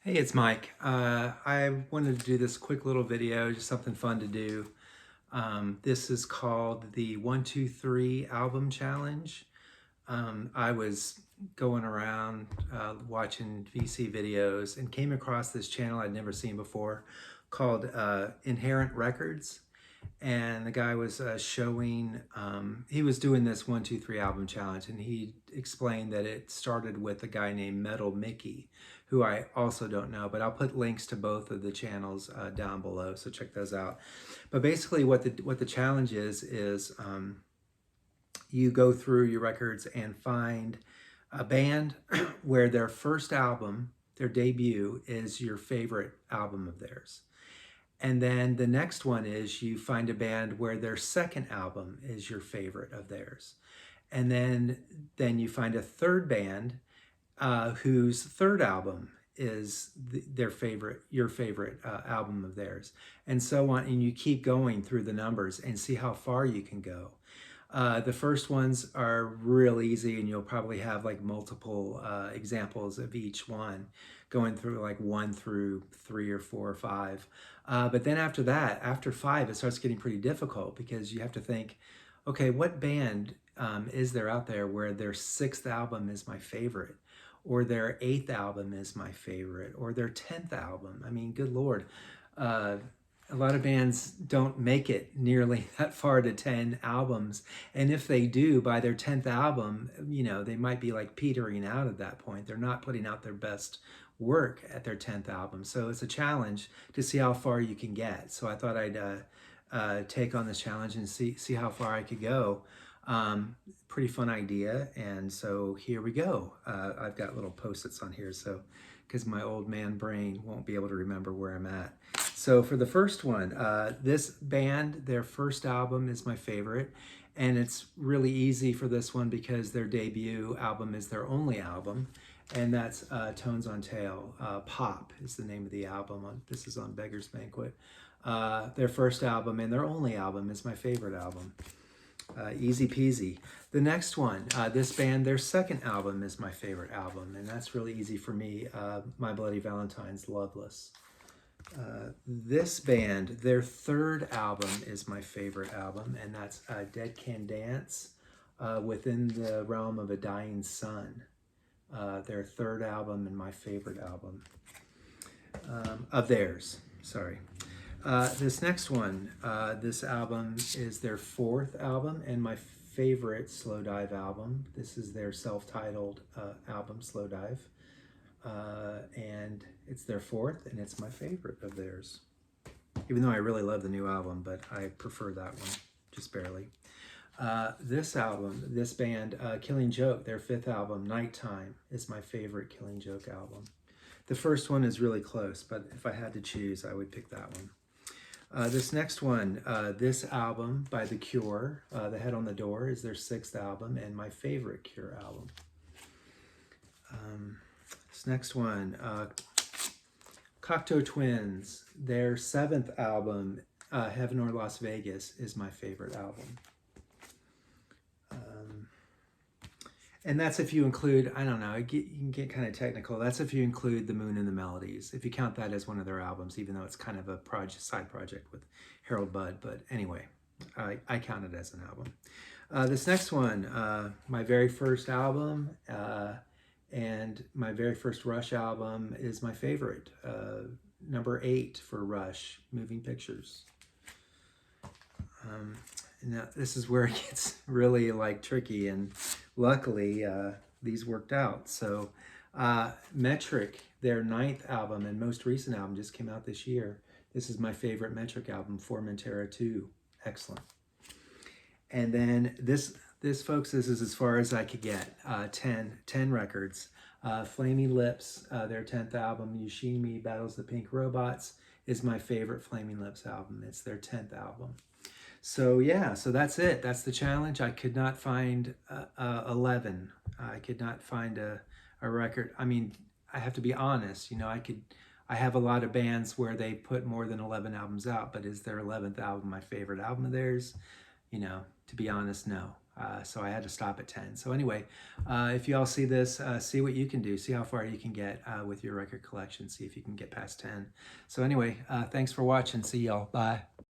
Hey, it's Mike. I wanted to do this quick little video, just something fun to do. This is called the 1, 2, 3 album challenge. I was going around watching VC videos and came across this channel I'd never seen before called Inherent Records. And the guy was showing, he was doing this 1, 2, 3 album challenge, and he explained that it started with a guy named Metal Mickey, who I also don't know, but I'll put links to both of the channels down below, so check those out. But basically what the challenge is you go through your records and find a band where their first album, their debut, is your favorite album of theirs. And then the next one is you find a band where their second album is your favorite of theirs. And then you find a third band whose third album is your favorite album of theirs, and so on. And you keep going through the numbers and see how far you can go. The first ones are real easy, and you'll probably have like multiple examples of each one, going through like 1 through 3 or 4 or 5. But then after that, after 5, it starts getting pretty difficult because you have to think, okay, what band is there out there where their 6th album is my favorite, or their 8th album is my favorite, or their 10th album? I mean, good Lord. A lot of bands don't make it nearly that far to 10 albums. And if they do, by their 10th album, they might be like petering out at that point. They're not putting out their best work at their 10th album. So it's a challenge to see how far you can get. So I thought I'd take on this challenge and see how far I could go. Pretty fun idea. And so here we go. I've got little post-its on here, so because my old man brain won't be able to remember where I'm at. So for the first one, this band, their first album is my favorite. And it's really easy for this one because their debut album is their only album. And that's Tones on Tail. Pop is the name of the album. This is on Beggar's Banquet. Their first album and their only album is my favorite album. Easy peasy. The next one, this band, their second album is my favorite album, and that's really easy for me. My Bloody Valentine's, Loveless. This band, their third album is my favorite album, and that's Dead Can Dance, Within the Realm of a Dying Sun. Their third album and my favorite album of theirs, sorry. This next one, this album is their fourth album and my favorite Slow Dive album. This is their self-titled album, Slow Dive. And it's their fourth, and it's my favorite of theirs. Even though I really love the new album, but I prefer that one, just barely. This album, this band, Killing Joke, their fifth album, Nighttime, is my favorite Killing Joke album. The first one is really close, but if I had to choose, I would pick that one. This next one, this album by The Cure, The Head on the Door, is their sixth album and my favorite Cure album. This next one, Cocteau Twins, their seventh album, Heaven or Las Vegas, is my favorite album. And that's if you include, I don't know, you can get kind of technical. That's if you include The Moon and the Melodies, if you count that as one of their albums, even though it's kind of a side project with Harold Budd. But anyway, I count it as an album. This next one, my very first album and my very first Rush album is my favorite. Number 8 for Rush, Moving Pictures. Now, this is where it gets really like tricky, and luckily these worked out. So Metric, their 9th album and most recent album, just came out this year. This is my favorite Metric album, Formentera 2. Excellent. And then this folks, this is as far as I could get. 10 records. Flaming Lips, their 10th album, Yoshimi Battles the Pink Robots, is my favorite Flaming Lips album. It's their 10th album. So yeah, so that's it. That's the challenge. I could not find 11. I could not find a record. I mean, I have to be honest. I have a lot of bands where they put more than 11 albums out, but is their 11th album my favorite album of theirs? To be honest, no. So I had to stop at 10. So anyway, if you all see this, see what you can do. See how far you can get with your record collection. See if you can get past 10. So anyway, thanks for watching. See y'all. Bye.